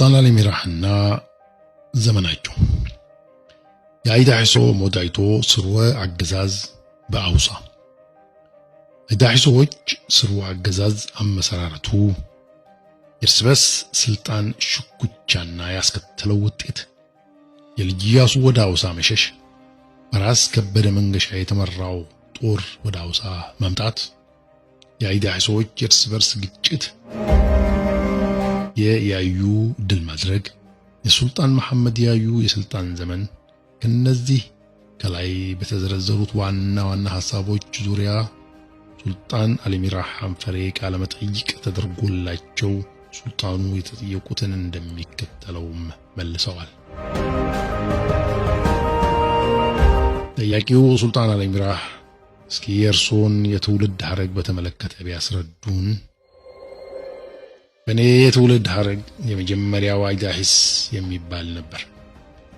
ሱልጣን አሊ ሚራህና ዘመናቸው የአይዳሂሶ ሞዳይቶ ስርወ አገዛዝ በአውሳ አይዳሂሶዎች ስርወ አገዛዝ አመሰራረቱ የእርስ በርስ ስልጣን ሽኩቻና ያስከተለው ውጤት የልጅ ኢያሱ ወደ አውሳ መሸሽ፣ በራስ ከበደ መንገሻ የተመራው ጦር ወደ አውሳ መምጣት፣ የአይዳሂሶዎች የእርስ በርስ ግጭት፣ የያዩ ድል ማድረግ፣ የሱልጣን መሐመድ ያዩ የስልጣን ዘመን ከነዚህ ከላይ በተዘረዘሩት ዋና ዋና ሐሳቦች ዙሪያ ሱልጣን አሊ ሚራህ ሐንፈሬ ቃለ መጠይቅ ተደርጎላቸው ሱልጣኑ የተጠየቁትን እንደሚከተለውም መልሰዋል። ጠያቂው ሱልጣን አሊ ሚራህ እስኪ የእርሶን የትውልድ ሐረግ በተመለከተ ቢያስረዱን። በኔ የትውልድ ሐረግ የመጀመሪያው አይዳሂስ የሚባል ነበር።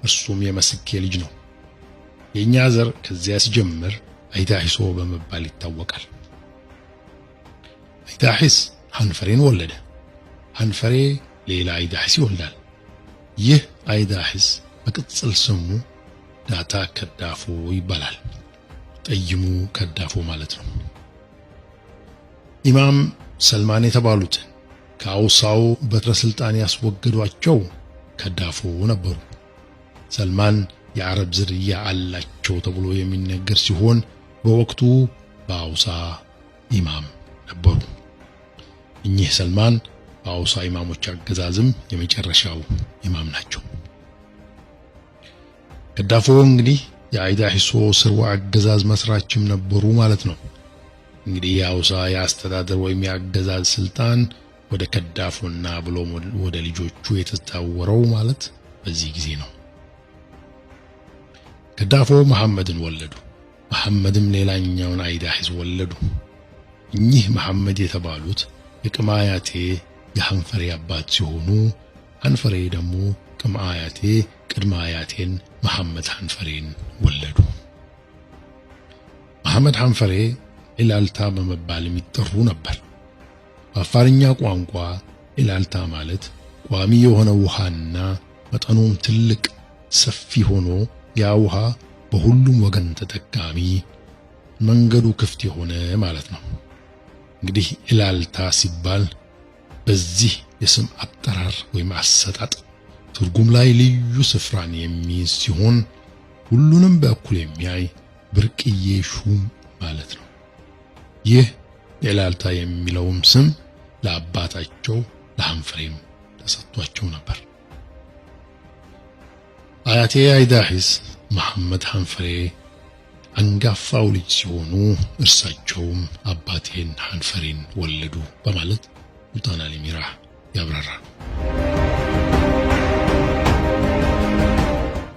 እርሱም የመስኬ ልጅ ነው። የኛ ዘር ከዚያ ሲጀምር አይዳሂሶ በመባል ይታወቃል። አይዳሂስ ሐንፈሬን ወለደ። ሐንፈሬ ሌላ አይዳሂስ ይወልዳል። ይህ አይዳሂስ በቅጽል ስሙ ዳታ ከዳፎ ይባላል። ጠይሙ ከዳፎ ማለት ነው። ኢማም ሰልማን የተባሉትን ከአውሳው በትረ ስልጣን ያስወገዷቸው ከዳፎ ነበሩ። ሰልማን የአረብ ዝርያ አላቸው ተብሎ የሚነገር ሲሆን በወቅቱ በአውሳ ኢማም ነበሩ። እኚህ ሰልማን በአውሳ ኢማሞች አገዛዝም የመጨረሻው ኢማም ናቸው። ከዳፎ እንግዲህ የአይዳሂሶ ስርወ አገዛዝ መስራችም ነበሩ ማለት ነው። እንግዲህ የአውሳ የአስተዳደር ወይም የአገዛዝ ስልጣን ወደ ከዳፎና ብሎም ወደ ልጆቹ የተዛወረው ማለት በዚህ ጊዜ ነው። ከዳፎ መሐመድን ወለዱ። መሐመድም ሌላኛውን አይዳሂስ ወለዱ። እኚህ መሐመድ የተባሉት የቅማያቴ የሐንፈሬ አባት ሲሆኑ ሐንፈሬ ደግሞ ቅማያቴ ቅድማያቴን መሐመድ ሐንፈሬን ወለዱ። መሐመድ ሐንፈሬ ኢላልታ በመባል የሚጠሩ ነበር። በአፋርኛ ቋንቋ ኢላልታ ማለት ቋሚ የሆነ ውሃና መጠኑም ትልቅ ሰፊ ሆኖ ያ ውሃ በሁሉም ወገን ተጠቃሚ መንገዱ ክፍት የሆነ ማለት ነው። እንግዲህ ኢላልታ ሲባል በዚህ የስም አጠራር ወይም አሰጣጥ ትርጉም ላይ ልዩ ስፍራን የሚይዝ ሲሆን ሁሉንም በእኩል የሚያይ ብርቅዬ ሹም ማለት ነው። ይህ ኢላልታ የሚለውም ስም ለአባታቸው ለሐንፈሬም ተሰጥቷቸው ነበር። አያቴ አይዳሂስ መሐመድ ሐንፈሬ አንጋፋው ልጅ ሲሆኑ እርሳቸውም አባቴን ሐንፈሬን ወለዱ በማለት ሱልጣን አሊ ሚራህ ያብራራሉ።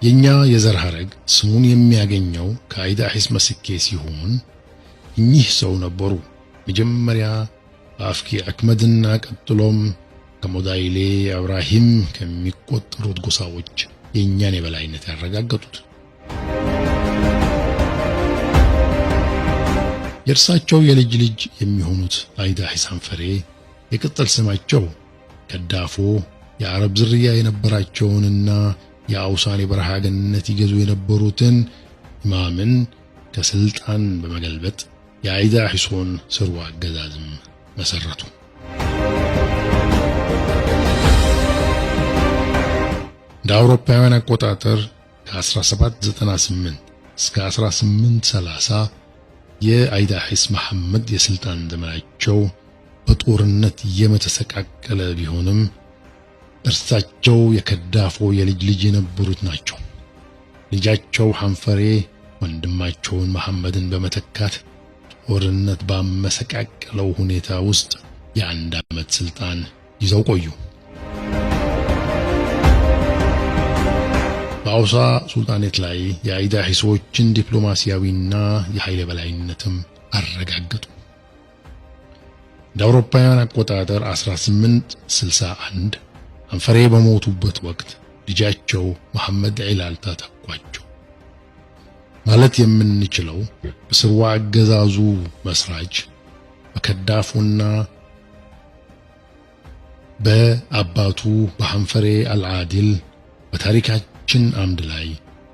የኛ የዘር ሐረግ ስሙን የሚያገኘው ከአይዳሂስ መስኬ ሲሆን እኚህ ሰው ነበሩ መጀመሪያ በአፍኪ አክመድና ቀጥሎም ከሞዳይሌ አብራሂም ከሚቆጠሩት ጎሳዎች የኛን የበላይነት ያረጋገጡት። የእርሳቸው የልጅ ልጅ የሚሆኑት አይዳሂስ ሐንፈሬ የቅጽል ስማቸው ከዳፎ የአረብ ዝርያ የነበራቸውንና የአውሳን የበረሃ ገነት ይገዙ የነበሩትን ኢማምን ከስልጣን በመገልበጥ የአይዳሂሶን ስርወ አገዛዝም መሰረቱ። እንደ አውሮፓውያን አቆጣጠር ከ1798 እስከ 1830 የአይዳሂስ መሐመድ የስልጣን ዘመናቸው በጦርነት የመተሰቃቀለ ቢሆንም እርሳቸው የከዳፎ የልጅ ልጅ የነበሩት ናቸው። ልጃቸው ሐንፈሬ ወንድማቸውን መሐመድን በመተካት ጦርነት ባመሰቃቀለው ሁኔታ ውስጥ የአንድ ዓመት ስልጣን ይዘው ቆዩ። በአውሳ ሱልጣኔት ላይ የአይዳሂሶችን ዲፕሎማሲያዊና የኃይል የበላይነትም አረጋገጡ። እንደ አውሮፓውያን አቆጣጠር 1861 ሐንፈሬ በሞቱበት ወቅት ልጃቸው መሐመድ ኢላልታ ተኳቸው። ማለት የምንችለው በስርወ አገዛዙ መስራች በከዳፎና በአባቱ በሐንፈሬ አልዓዲል በታሪካችን አምድ ላይ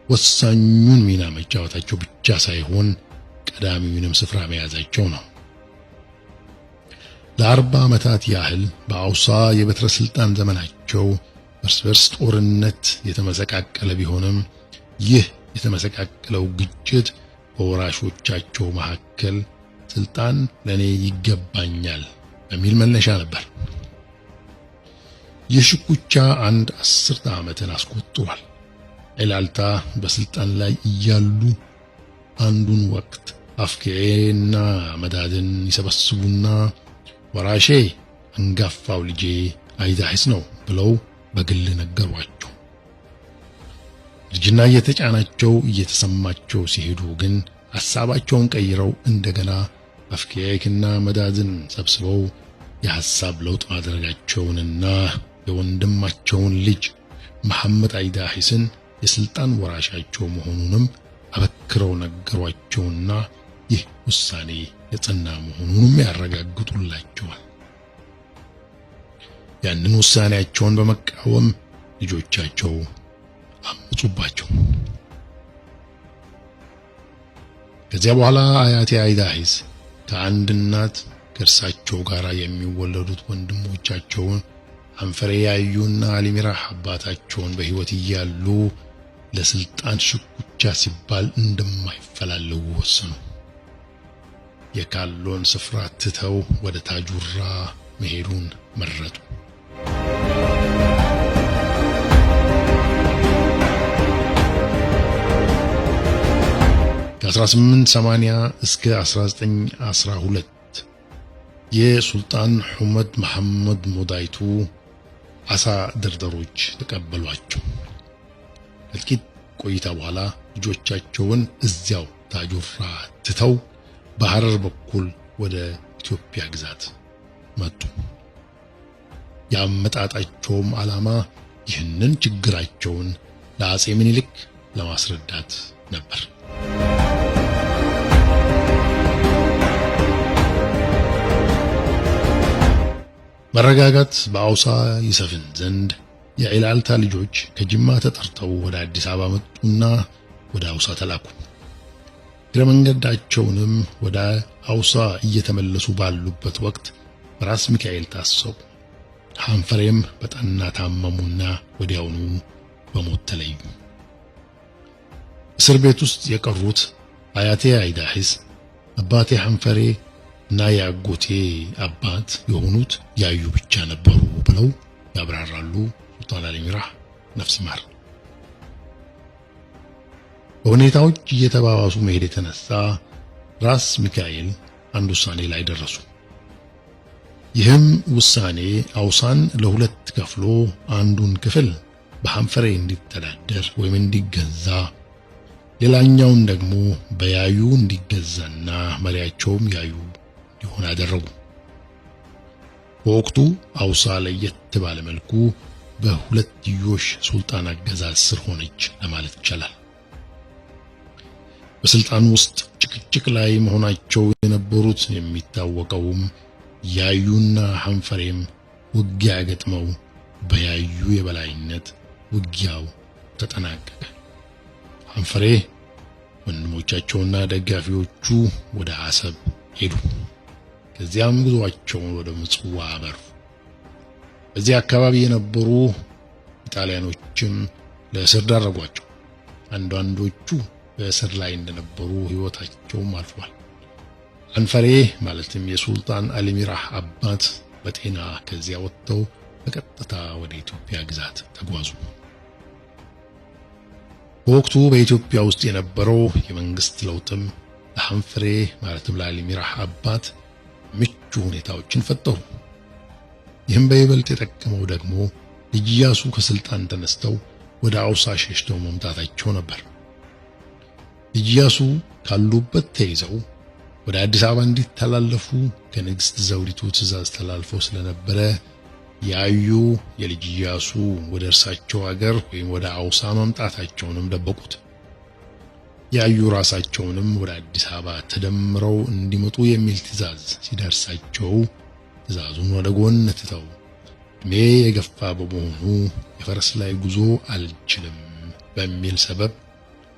ወሳኙን ሚና መጫወታቸው ብቻ ሳይሆን ቀዳሚውንም ስፍራ መያዛቸው ነው። ለ40 ዓመታት ያህል በአውሳ የበትረ ስልጣን ዘመናቸው እርስ በርስ ጦርነት የተመሰቃቀለ ቢሆንም ይህ የተመሰቃቀለው ግጭት በወራሾቻቸው መካከል ስልጣን ለኔ ይገባኛል በሚል መነሻ ነበር። የሽኩቻ አንድ 10 ዓመትን አስቆጥሯል። ኢላልታ በስልጣን ላይ እያሉ አንዱን ወቅት አፍኬና መዳድን ይሰበስቡና ወራሼ አንጋፋው ልጄ አይዳሂስ ነው ብለው በግል ነገሯቸው። ልጅና እየተጫናቸው እየተሰማቸው ሲሄዱ ግን ሐሳባቸውን ቀይረው እንደገና አፍኬና መዳድን ሰብስበው የሐሳብ ለውጥ ማድረጋቸውንና የወንድማቸውን ልጅ መሐመድ አይዳሂስን የስልጣን ወራሻቸው መሆኑንም አበክረው ነገሯቸውና ይህ ውሳኔ የጸና መሆኑንም ያረጋግጡላቸዋል። ያንን ውሳኔያቸውን በመቃወም ልጆቻቸው አመጹባቸው። ከዚያ በኋላ አያቴ አይዳሂስ ከአንድ እናት ከእርሳቸው ጋር የሚወለዱት ወንድሞቻቸውን ሐንፈሬ ያዩና አሊሚራህ አባታቸውን በሕይወት እያሉ ለስልጣን ሽኩቻ ሲባል እንደማይፈላለጉ ወሰኑ። የካሎን ስፍራ ትተው ወደ ታጁራ መሄዱን መረጡ። ከ1880 እስከ 1912 የሱልጣን ሑመድ መሐመድ ሞዳይቱ አሳ ደርደሮች ተቀበሏቸው። ከጥቂት ቆይታ በኋላ ልጆቻቸውን እዚያው ታጁራ ትተው በሐረር በኩል ወደ ኢትዮጵያ ግዛት መጡ። ያመጣጣቸውም ዓላማ ይህንን ችግራቸውን ለአጼ ምኒልክ ለማስረዳት ነበር። መረጋጋት በአውሳ ይሰፍን ዘንድ የኢላልታ ልጆች ከጅማ ተጠርተው ወደ አዲስ አበባ መጡና ወደ አውሳ ተላኩ። እግረ መንገዳቸውንም ወደ አውሳ እየተመለሱ ባሉበት ወቅት ራስ ሚካኤል ታሰቡ። ሐንፈሬም በጠና ታመሙና ወዲያውኑ በሞት ተለዩ። እስር ቤት ውስጥ የቀሩት አያቴ አይዳሂስ፣ አባቴ ሐንፈሬ እና የአጎቴ አባት የሆኑት ያዩ ብቻ ነበሩ ብለው ያብራራሉ ሱልጣን አሊሚራህ ነፍስ ይማር። በሁኔታዎች እየተባባሱ መሄድ የተነሳ ራስ ሚካኤል አንድ ውሳኔ ላይ ደረሱ። ይህም ውሳኔ አውሳን ለሁለት ከፍሎ አንዱን ክፍል በሐንፈሬ እንዲተዳደር ወይም እንዲገዛ፣ ሌላኛውን ደግሞ በያዩ እንዲገዛና መሪያቸውም ያዩ ሊሆን አደረጉ። በወቅቱ አውሳ ለየት ባለ መልኩ በሁለትዮሽ ሱልጣን አገዛዝ ስር ሆነች ለማለት ይቻላል። በስልጣን ውስጥ ጭቅጭቅ ላይ መሆናቸው የነበሩት የሚታወቀውም ያዩና ሐንፈሬም ውጊያ ገጥመው በያዩ የበላይነት ውጊያው ተጠናቀቀ። ሐንፈሬ ወንድሞቻቸውና ደጋፊዎቹ ወደ አሰብ ሄዱ። ከዚያም ጉዟቸውን ወደ ምጽዋ አመሩ። በዚህ አካባቢ የነበሩ ኢጣሊያኖችም ለእስር ዳረጓቸው። አንዳንዶቹ በእስር ላይ እንደነበሩ ሕይወታቸውም አልፏል። ሐንፈሬ ማለትም የሱልጣን አሊሚራህ አባት በጤና ከዚያ ወጥተው በቀጥታ ወደ ኢትዮጵያ ግዛት ተጓዙ። በወቅቱ በኢትዮጵያ ውስጥ የነበረው የመንግስት ለውጥም ለሐንፈሬ ማለትም ለአሊሚራህ አባት ምቹ ሁኔታዎችን ፈጠሩ። ይህም በይበልጥ የጠቀመው ደግሞ ልጅ ኢያሱ ከስልጣን ተነስተው ወደ አውሳ ሸሽተው መምጣታቸው ነበር። ልጅ ኢያሱ ካሉበት ተይዘው ወደ አዲስ አበባ እንዲተላለፉ ከንግስት ዘውዲቱ ትእዛዝ ተላልፈው ስለነበረ ያዩ የልጅ ኢያሱ ወደ እርሳቸው ሀገር ወይም ወደ አውሳ መምጣታቸውንም ደበቁት። ያዩ ራሳቸውንም ወደ አዲስ አበባ ተደምረው እንዲመጡ የሚል ትእዛዝ ሲደርሳቸው ትእዛዙን ወደ ጎን ትተው እድሜ የገፋ በመሆኑ የፈረስ ላይ ጉዞ አልችልም በሚል ሰበብ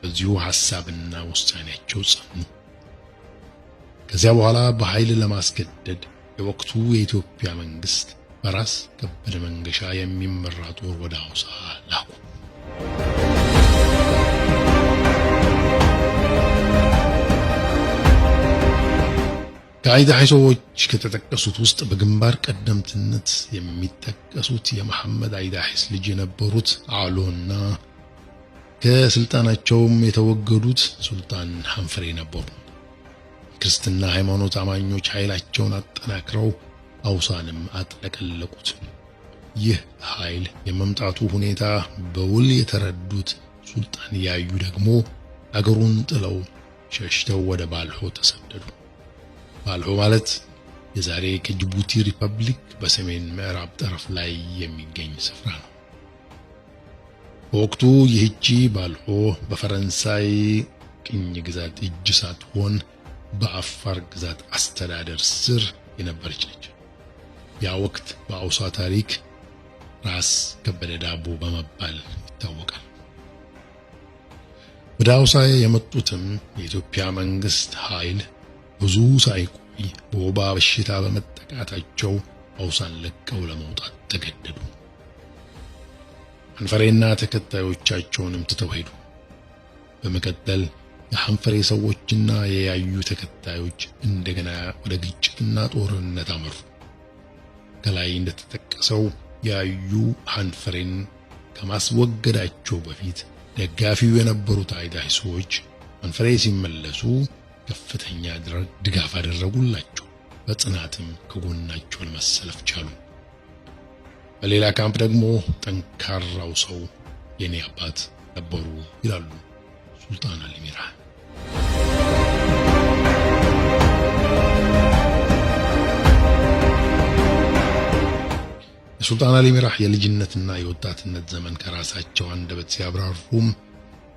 በዚሁ ሐሳብና ውሳኔያቸው ጸኑ። ከዚያ በኋላ በኃይል ለማስገደድ የወቅቱ የኢትዮጵያ መንግስት በራስ ከበደ መንገሻ የሚመራ ጦር ወደ አውሳ ላኩ። ከአይዳሂ ሰዎች ከተጠቀሱት ውስጥ በግንባር ቀደምትነት የሚጠቀሱት የመሐመድ አይዳሂስ ልጅ የነበሩት አሎና ከስልጣናቸውም የተወገዱት ሱልጣን ሐንፈሬ ነበሩ። ክርስትና ሃይማኖት አማኞች ኃይላቸውን አጠናክረው አውሳንም አጥለቀለቁት። ይህ ኃይል የመምጣቱ ሁኔታ በውል የተረዱት ሱልጣን ያዩ ደግሞ አገሩን ጥለው ሸሽተው ወደ ባልሆ ተሰደዱ። ባልሆ ማለት የዛሬ ከጅቡቲ ሪፐብሊክ በሰሜን ምዕራብ ጠረፍ ላይ የሚገኝ ስፍራ ነው። በወቅቱ ይህቺ ባልሆ በፈረንሳይ ቅኝ ግዛት እጅ ሳትሆን በአፋር ግዛት አስተዳደር ስር የነበረች ነች። ያ ወቅት በአውሳ ታሪክ ራስ ከበደ ዳቦ በመባል ይታወቃል። ወደ አውሳ የመጡትም የኢትዮጵያ መንግስት ኃይል ብዙ ሳይቆይ በወባ በሽታ በመጠቃታቸው አውሳን ለቀው ለመውጣት ተገደዱ። ሐንፈሬና ተከታዮቻቸውንም ትተው ሄዱ። በመቀጠል የሐንፈሬ ሰዎችና የያዩ ተከታዮች እንደገና ወደ ግጭትና ጦርነት አመሩ። ከላይ እንደተጠቀሰው ያዩ ሐንፈሬን ከማስወገዳቸው በፊት ደጋፊው የነበሩት አይዳሂ ሰዎች ሐንፈሬ ሲመለሱ ከፍተኛ ድጋፍ አደረጉላቸው። በጽናትም ከጎናቸው ለመሰለፍ ቻሉ። በሌላ ካምፕ ደግሞ ጠንካራው ሰው የኔ አባት ነበሩ ይላሉ ሱልጣን አሊ ሚራህ። የሱልጣን አሊ ሚራህ የልጅነትና የወጣትነት ዘመን ከራሳቸው አንደበት ሲያብራሩም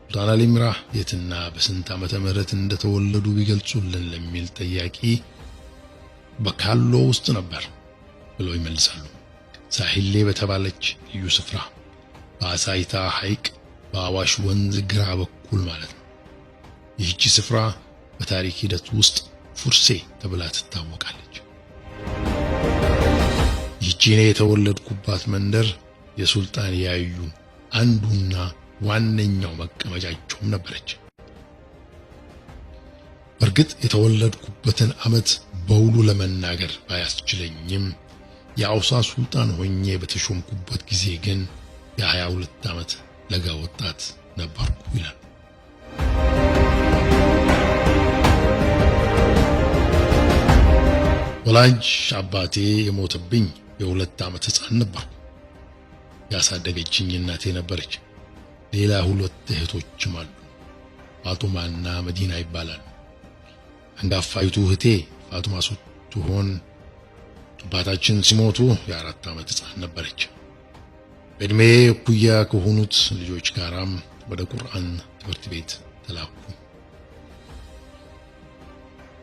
ሱልጣን አሊ ሚራህ የትና በስንት ዓመተ ምህረት እንደተወለዱ ቢገልጹልን ለሚል ጥያቄ በካሎ ውስጥ ነበር ብለው ይመልሳሉ። ሳሂሌ በተባለች ልዩ ስፍራ በአሳይታ ሐይቅ በአዋሽ ወንዝ ግራ በኩል ማለት ነው። ይህቺ ስፍራ በታሪክ ሂደት ውስጥ ፉርሴ ተብላ ትታወቃለች። ይህቺ እኔ የተወለድኩባት መንደር የሱልጣን ያዩ አንዱና ዋነኛው መቀመጫቸውም ነበረች። በእርግጥ የተወለድኩበትን ዓመት በውሉ ለመናገር ባያስችለኝም የአውሳ ሱልጣን ሆኜ በተሾምኩበት ጊዜ ግን የ22 ዓመት ለጋ ወጣት ነበርኩ ይላል። ወላጅ አባቴ የሞተብኝ የ2 ዓመት ሕፃን ነበርኩ። ያሳደገችኝ እናቴ ነበረች። ሌላ 2 እህቶችም አሉ። ፋጡማና መዲና ይባላሉ። አንጋፋይቱ እህቴ ፋጡማ ስትሆን አባታችን ሲሞቱ የ4 ዓመት ሕፃን ነበረች። በእድሜ እኩያ ከሆኑት ልጆች ጋራም ወደ ቁርአን ትምህርት ቤት ተላኩ።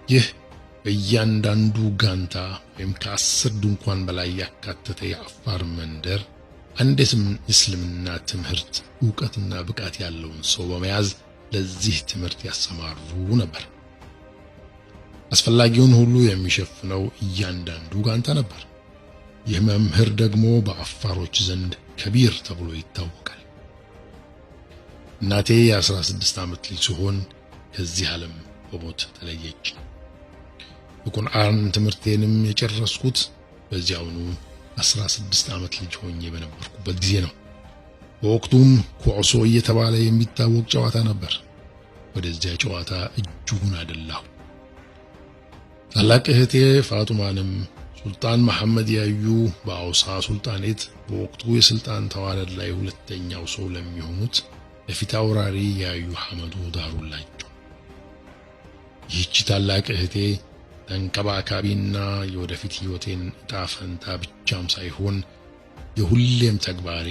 ይህ በእያንዳንዱ ጋንታ ወይም ከ10 ድንኳን በላይ ያካተተ የአፋር መንደር አንድ የእስልምና ትምህርት ዕውቀትና ብቃት ያለውን ሰው በመያዝ ለዚህ ትምህርት ያሰማሩ ነበር። አስፈላጊውን ሁሉ የሚሸፍነው እያንዳንዱ ጋንታ ነበር። ይህ መምህር ደግሞ በአፋሮች ዘንድ ከቢር ተብሎ ይታወቃል። እናቴ የ16 ዓመት ልጅ ሲሆን ከዚህ ዓለም በሞት ተለየች። የቁርአን ትምህርቴንም የጨረስኩት በዚያውኑ 16 ዓመት ልጅ ሆኜ በነበርኩበት ጊዜ ነው። በወቅቱም ኩዕሶ እየተባለ የሚታወቅ ጨዋታ ነበር። ወደዚያ ጨዋታ እጅጉን አደላሁ። ታላቅ እህቴ ፋጡማንም ሱልጣን መሐመድ ያዩ በአውሳ ሱልጣኔት በወቅቱ የስልጣን ተዋረድ ላይ ሁለተኛው ሰው ለሚሆኑት ለፊት አውራሪ ያዩ ሐመዱ ዳሩላቸው። ይህች ታላቅ እህቴ ተንከባካቢና የወደፊት ሕይወቴን ዕጣ ፈንታ ብቻም ሳይሆን የሁሌም ተግባሬ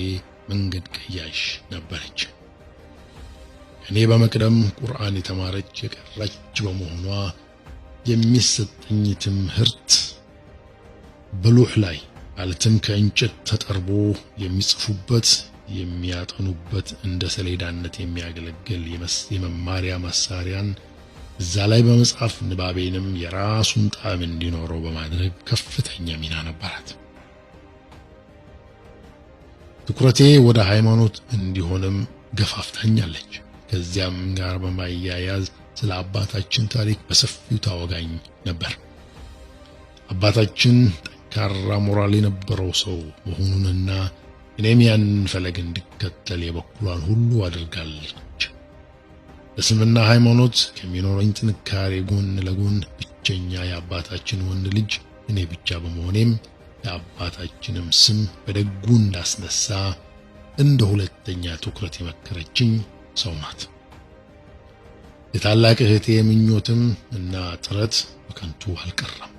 መንገድ ቀያሽ ነበረች። እኔ በመቅደም ቁርአን የተማረች የቀረች በመሆኗ የሚሰጠኝ ትምህርት በሉህ ላይ ማለትም ከእንጨት ተጠርቦ የሚጽፉበት የሚያጠኑበት እንደ ሰሌዳነት የሚያገለግል የመማሪያ መሳሪያን እዛ ላይ በመጻፍ ንባቤንም የራሱን ጣዕም እንዲኖረው በማድረግ ከፍተኛ ሚና ነበራት። ትኩረቴ ወደ ሃይማኖት እንዲሆንም ገፋፍታኛለች። ከዚያም ጋር በማያያዝ ስለ አባታችን ታሪክ በሰፊው ታወጋኝ ነበር። አባታችን ጠንካራ ሞራል የነበረው ሰው መሆኑንና እኔም ያንን ፈለግ እንድከተል የበኩሏን ሁሉ አድርጋለች። ለእስልምና ሃይማኖት ከሚኖረኝ ጥንካሬ ጎን ለጎን ብቸኛ የአባታችን ወንድ ልጅ እኔ ብቻ በመሆኔም የአባታችንም ስም በደጉ እንዳስነሳ እንደ ሁለተኛ ትኩረት የመከረችኝ ሰው ናት። የታላቅ እህቴ ምኞትም እና ጥረት በከንቱ አልቀረም።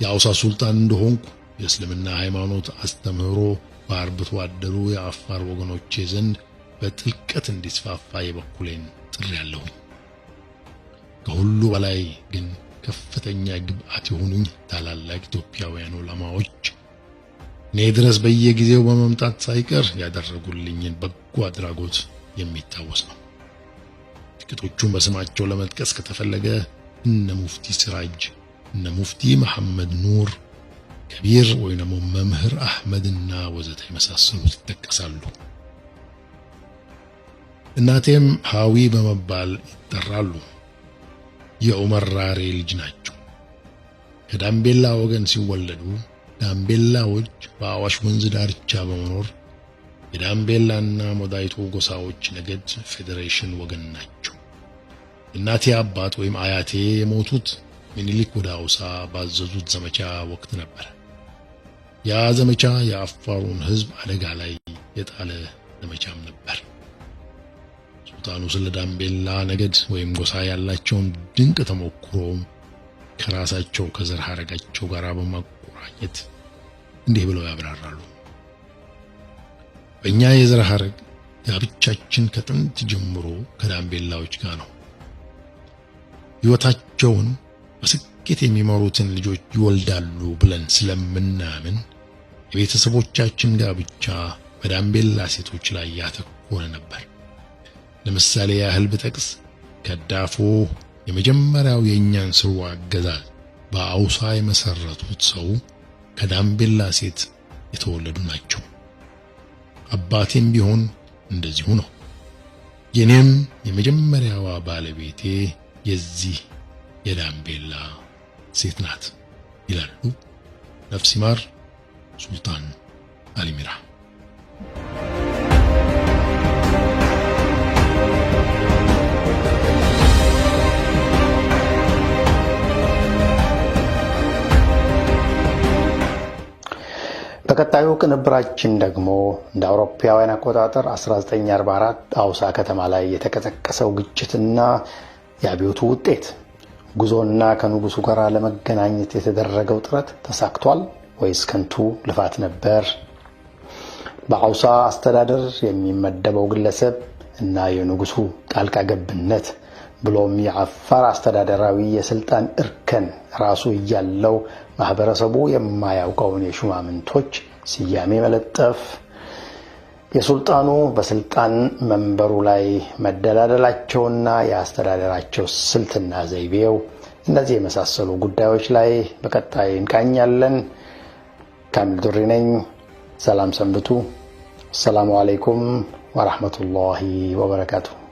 የአውሳ ሱልጣን እንደሆንኩ የእስልምና ሃይማኖት አስተምህሮ በአርብቶ አደሩ የአፋር ወገኖቼ ዘንድ በጥልቀት እንዲስፋፋ የበኩሌን ጥሬያለሁኝ። ከሁሉ በላይ ግን ከፍተኛ ግብአት የሆኑኝ ታላላቅ ኢትዮጵያውያን ዑለማዎች እኔ ድረስ በየጊዜው በመምጣት ሳይቀር ያደረጉልኝን በጎ አድራጎት የሚታወስ ነው። ጥቂቶቹን በስማቸው ለመጥቀስ ከተፈለገ እነ ሙፍቲ ሲራጅ፣ እነ ሙፍቲ መሐመድ ኑር፣ ከቢር ወይንም መምህር አህመድና ወዘተ የመሳሰሉት ይጠቀሳሉ። እናቴም ሃዊ በመባል ይጠራሉ። የዑመር ራሬ ልጅ ናቸው። ከዳምቤላ ወገን ሲወለዱ ዳምቤላዎች በአዋሽ ወንዝ ዳርቻ በመኖር የዳምቤላና ሞዳይቶ ጎሳዎች ነገድ ፌዴሬሽን ወገን ናቸው። እናቴ አባት ወይም አያቴ የሞቱት ምኒልክ ወደ አውሳ ባዘዙት ዘመቻ ወቅት ነበር። ያ ዘመቻ የአፋሩን ሕዝብ አደጋ ላይ የጣለ ዘመቻም ነበር። ሱልጣኑ ስለ ዳምቤላ ነገድ ወይም ጎሳ ያላቸውን ድንቅ ተሞክሮ ከራሳቸው ከዘር ሐረጋቸው ጋር በማቆራኘት እንዲህ ብለው ያብራራሉ። በእኛ የዘር ሐረግ ጋብቻችን ከጥንት ጀምሮ ከዳምቤላዎች ጋር ነው። ሕይወታቸውን በስኬት የሚመሩትን ልጆች ይወልዳሉ ብለን ስለምናምን የቤተሰቦቻችን ጋብቻ በዳምቤላ ሴቶች ላይ ያተኮረ ነበር። ለምሳሌ ያህል ብጠቅስ ከዳፎ የመጀመሪያው የኛን ስርወ አገዛዝ በአውሳ የመሰረቱት ሰው ከዳምቤላ ሴት የተወለዱ ናቸው። አባቴም ቢሆን እንደዚሁ ነው። የኔም የመጀመሪያዋ ባለቤቴ የዚህ የዳምቤላ ሴት ናት ይላሉ ነፍስ ይማር ሱልጣን አሊሚራ። በቀጣዩ ቅንብራችን ደግሞ እንደ አውሮፓውያን አቆጣጠር 1944 አውሳ ከተማ ላይ የተቀሰቀሰው ግጭትና የአብዮቱ ውጤት፣ ጉዞና ከንጉሱ ጋር ለመገናኘት የተደረገው ጥረት ተሳክቷል ወይስ ከንቱ ልፋት ነበር? በአውሳ አስተዳደር የሚመደበው ግለሰብ እና የንጉሱ ጣልቃ ገብነት ብሎም የአፋር አስተዳደራዊ የስልጣን እርከን ራሱ እያለው ማህበረሰቡ የማያውቀውን የሹማምንቶች ስያሜ መለጠፍ፣ የሱልጣኑ በስልጣን መንበሩ ላይ መደላደላቸውና የአስተዳደራቸው ስልትና ዘይቤው፣ እነዚህ የመሳሰሉ ጉዳዮች ላይ በቀጣይ እንቃኛለን። ካሚል ዱሪ ነኝ። ሰላም ሰንብቱ። ሰላሙ አለይኩም ወራህመቱላሂ ወበረካቱሁ።